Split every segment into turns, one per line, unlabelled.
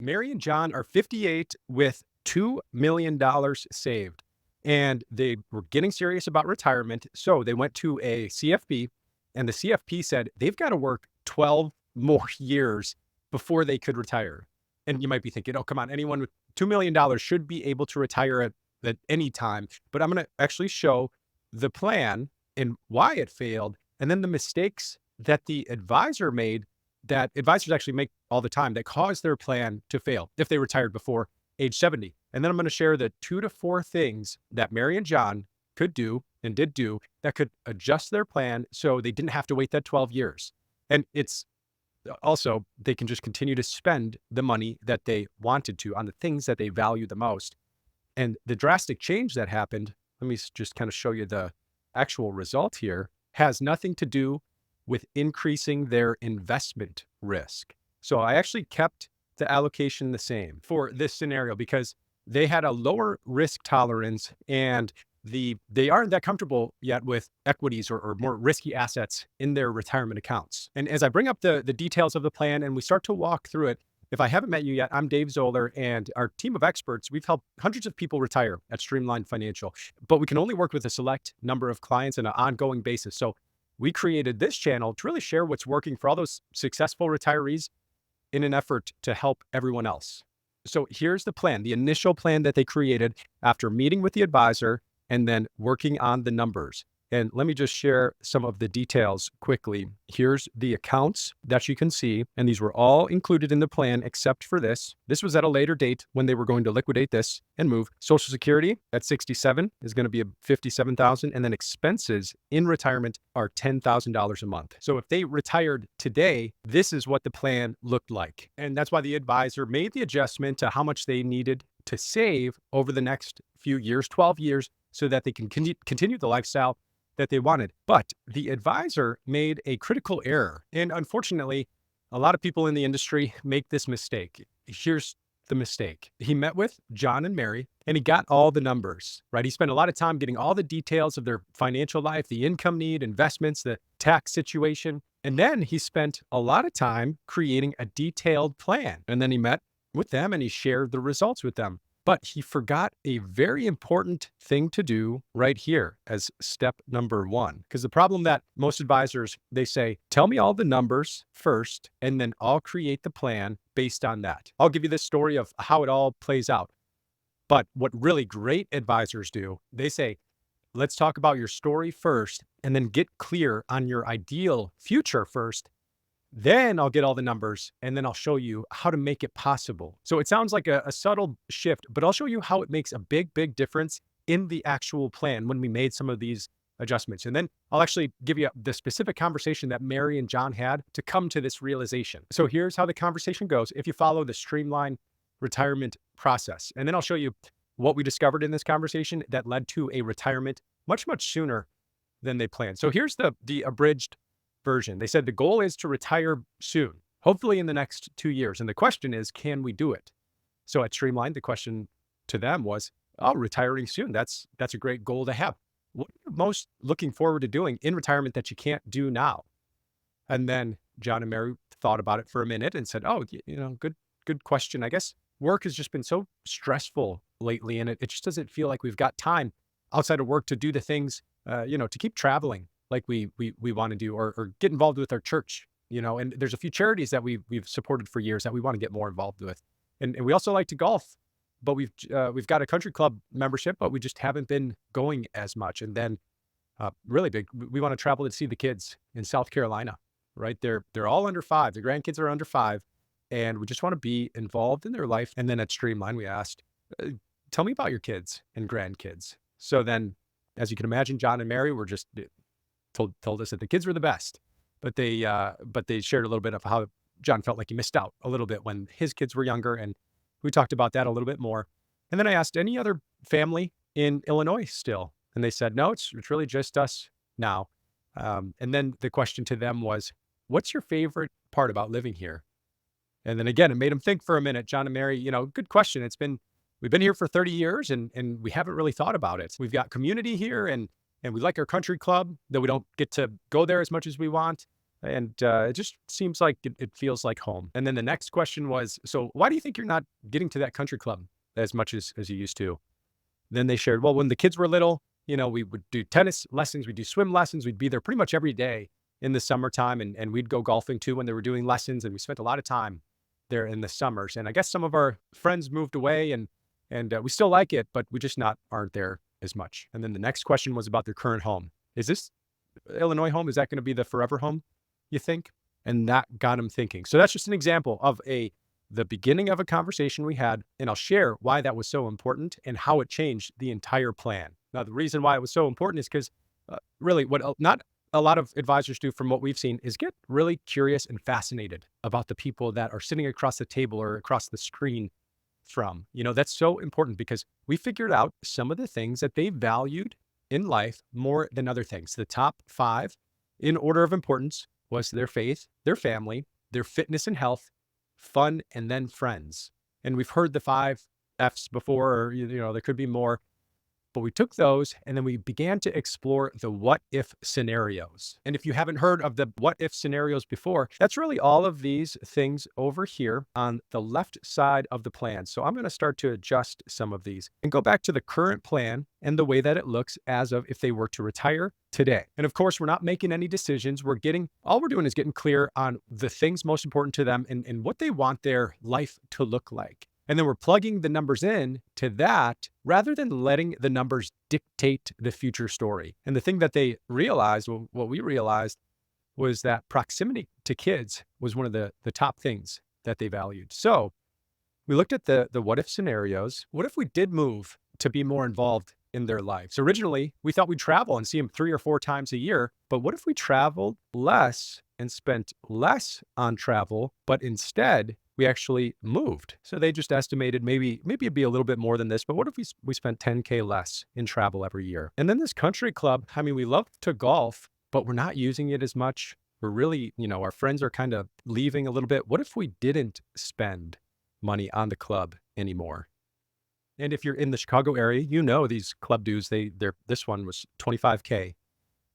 Mary and John are 58 with $2 million saved, and they were getting serious about retirement. So they went to a CFP, and the CFP said they've got to work 12 more years before they could retire. And you might be thinking, oh, come on, anyone with $2 million should be able to retire at any time. But I'm going to actually show the plan and why it failed, and then the mistakes that the advisor made that advisors actually make all the time that caused their plan to fail if they retired before age 70. And then I'm going to share the 2 to 4 things that Mary and John could do and did do that could adjust their plan so they didn't have to wait that 12 years. And it's also, they can just continue to spend the money that they wanted to on the things that they value the most. And the drastic change that happened, let me just kind of show you the actual result here, has nothing to do with increasing their investment risk. So I actually kept the allocation the same for this scenario because they had a lower risk tolerance and they aren't that comfortable yet with equities or more risky assets in their retirement accounts. And as I bring up the details of the plan and we start to walk through it, if I haven't met you yet, I'm Dave Zoller, and our team of experts, we've helped hundreds of people retire at Streamline Financial, but we can only work with a select number of clients on an ongoing basis. So we created this channel to really share what's working for all those successful retirees in an effort to help everyone else. So here's the plan, the initial plan that they created after meeting with the advisor and then working on the numbers. And let me just share some of the details quickly. Here's the accounts that you can see, and these were all included in the plan except for this. This was at a later date when they were going to liquidate this and move. Social Security at 67 is going to be a 57,000, and then expenses in retirement are $10,000 a month. So if they retired today, this is what the plan looked like. And that's why the advisor made the adjustment to how much they needed to save over the next few years, 12 years, so that they can continue the lifestyle that they wanted. But the advisor made a critical error. And unfortunately, a lot of people in the industry make this mistake. Here's the mistake. He met with John and Mary and he got all the numbers, right? He spent a lot of time getting all the details of their financial life, the income need, investments, the tax situation. And then he spent a lot of time creating a detailed plan. And then he met with them and he shared the results with them. But he forgot a very important thing to do right here as step number 1. Because the problem that most advisors, they say, tell me all the numbers first, and then I'll create the plan based on that. I'll give you this story of how it all plays out. But what really great advisors do, they say, let's talk about your story first, and then get clear on your ideal future first. Then I'll get all the numbers and then I'll show you how to make it possible. So it sounds like a subtle shift, but I'll show you how it makes a big, big difference in the actual plan when we made some of these adjustments. And then I'll actually give you the specific conversation that Mary and John had to come to this realization. So here's how the conversation goes if you follow the Streamline retirement process. And then I'll show you what we discovered in this conversation that led to a retirement much, much sooner than they planned. So here's the abridged version. They said the goal is to retire soon, hopefully in the next 2 years. And the question is, can we do it? So at Streamline, the question to them was, oh, retiring soon. That's a great goal to have. What are you most looking forward to doing in retirement that you can't do now? And then John and Mary thought about it for a minute and said, oh, good question. I guess work has just been so stressful lately, and it just doesn't feel like we've got time outside of work to do the things, to keep traveling like we want to do, or get involved with our church, and there's a few charities that we've supported for years that we want to get more involved with. And we also like to golf, but we've got a country club membership, but we just haven't been going as much. And then really big, we want to travel to see the kids in South Carolina, right? They're all under 5. The grandkids are under 5, and we just want to be involved in their life. And then at Streamline, we asked, tell me about your kids and grandkids. So then, as you can imagine, John and Mary were just told us that the kids were the best, but they shared a little bit of how John felt like he missed out a little bit when his kids were younger. And we talked about that a little bit more. And then I asked, any other family in Illinois still? And they said, no, it's really just us now. And then the question to them was, what's your favorite part about living here? And then again, it made them think for a minute. John and Mary, good question. We've been here for 30 years and we haven't really thought about it. We've got community here and we like our country club, though we don't get to go there as much as we want. And it just seems like it feels like home. And then the next question was, so why do you think you're not getting to that country club as much as you used to? Then they shared, well, when the kids were little, we would do tennis lessons, we'd do swim lessons, we'd be there pretty much every day in the summertime, and we'd go golfing too when they were doing lessons, and we spent a lot of time there in the summers. And I guess some of our friends moved away, and we still like it, but we just aren't there as much. And then the next question was about their current home. Is this Illinois home? Is that going to be the forever home, you think? And that got them thinking. So that's just an example of the beginning of a conversation we had, and I'll share why that was so important and how it changed the entire plan. Now, the reason why it was so important is because really what not a lot of advisors do from what we've seen is get really curious and fascinated about the people that are sitting across the table or across the screen from. That's so important because we figured out some of the things that they valued in life more than other things. The top 5 in order of importance was their faith, their family, their fitness and health, fun, and then friends. And we've heard the 5 F's before, or, there could be more. But we took those and then we began to explore the what if scenarios. And if you haven't heard of the what if scenarios before, that's really all of these things over here on the left side of the plan. So I'm going to start to adjust some of these and go back to the current plan and the way that it looks as of if they were to retire today. And of course, we're not making any decisions. All we're doing is getting clear on the things most important to them and what they want their life to look like. And then we're plugging the numbers in to that rather than letting the numbers dictate the future story. And the thing that they realized, what we realized, was that proximity to kids was one of the top things that they valued. So we looked at the what if scenarios. What if we did move to be more involved in their lives? Originally, we thought we'd travel and see them 3 or 4 times a year. But what if we traveled less and spent less on travel, but instead we actually moved? So they just estimated maybe it'd be a little bit more than this, but what if we spent 10K less in travel every year? And then this country club, we love to golf, but we're not using it as much. We're really, our friends are kind of leaving a little bit. What if we didn't spend money on the club anymore? And if you're in the Chicago area, these club dues, this one was 25K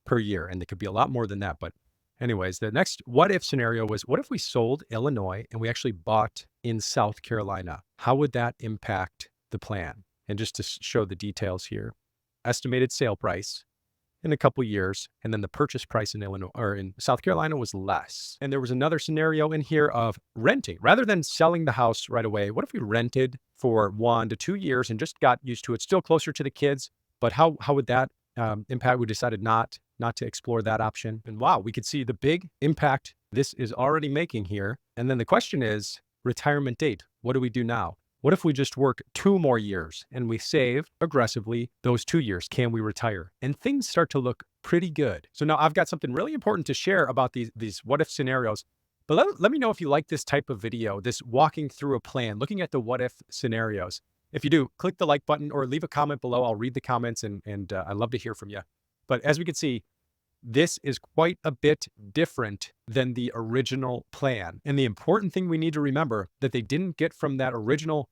per year, and they could be a lot more than that. But anyways, the next what if scenario was, what if we sold Illinois and we actually bought in South Carolina? How would that impact the plan? And just to show the details here, estimated sale price in a couple years, and then the purchase price in Illinois or in South Carolina was less. And there was another scenario in here of renting rather than selling the house right away. What if we rented for 1 to 2 years and just got used to it? Still closer to the kids, but how would that impact? We decided not to explore that option. And wow, we could see the big impact this is already making here. And then the question is retirement date. What do we do now? What if we just work 2 more years and we save aggressively those 2 years? Can we retire? And things start to look pretty good. So now I've got something really important to share about these what if scenarios. But let me know if you like this type of video, this walking through a plan, looking at the what if scenarios. If you do, click the like button or leave a comment below. I'll read the comments and I'd love to hear from you. But as we can see, this is quite a bit different than the original plan. And the important thing we need to remember that they didn't get from that original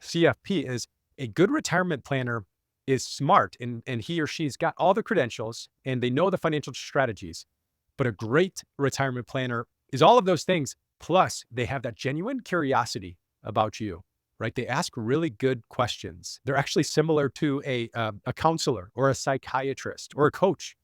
CFP is a good retirement planner is smart and he or she's got all the credentials and they know the financial strategies. But a great retirement planner is all of those things. Plus, they have that genuine curiosity about you, right? They ask really good questions. They're actually similar to a counselor or a psychiatrist or a coach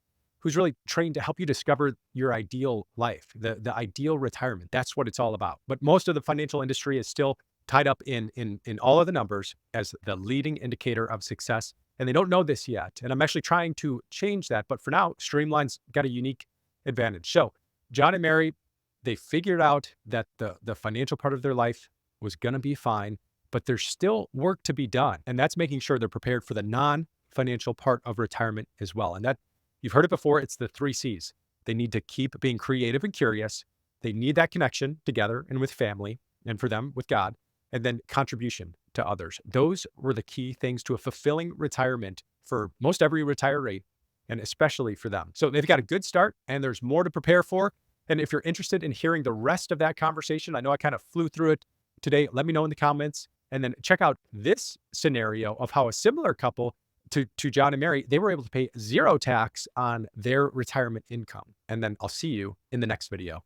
who's really trained to help you discover your ideal life, the ideal retirement. That's what it's all about. But most of the financial industry is still tied up in all of the numbers as the leading indicator of success. And they don't know this yet. And I'm actually trying to change that. But for now, Streamline's got a unique advantage. So John and Mary, they figured out that the financial part of their life was going to be fine, but there's still work to be done. And that's making sure they're prepared for the non-financial part of retirement as well. And that, you've heard it before, it's the 3 C's. They need to keep being creative and curious. They need that connection together and with family, and for them with God, and then contribution to others. Those were the key things to a fulfilling retirement for most every retiree, and especially for them. So they've got a good start and there's more to prepare for. And if you're interested in hearing the rest of that conversation, I know I kind of flew through it today. Let me know in the comments, and then check out this scenario of how a similar couple to John and Mary, they were able to pay 0 tax on their retirement income. And then I'll see you in the next video.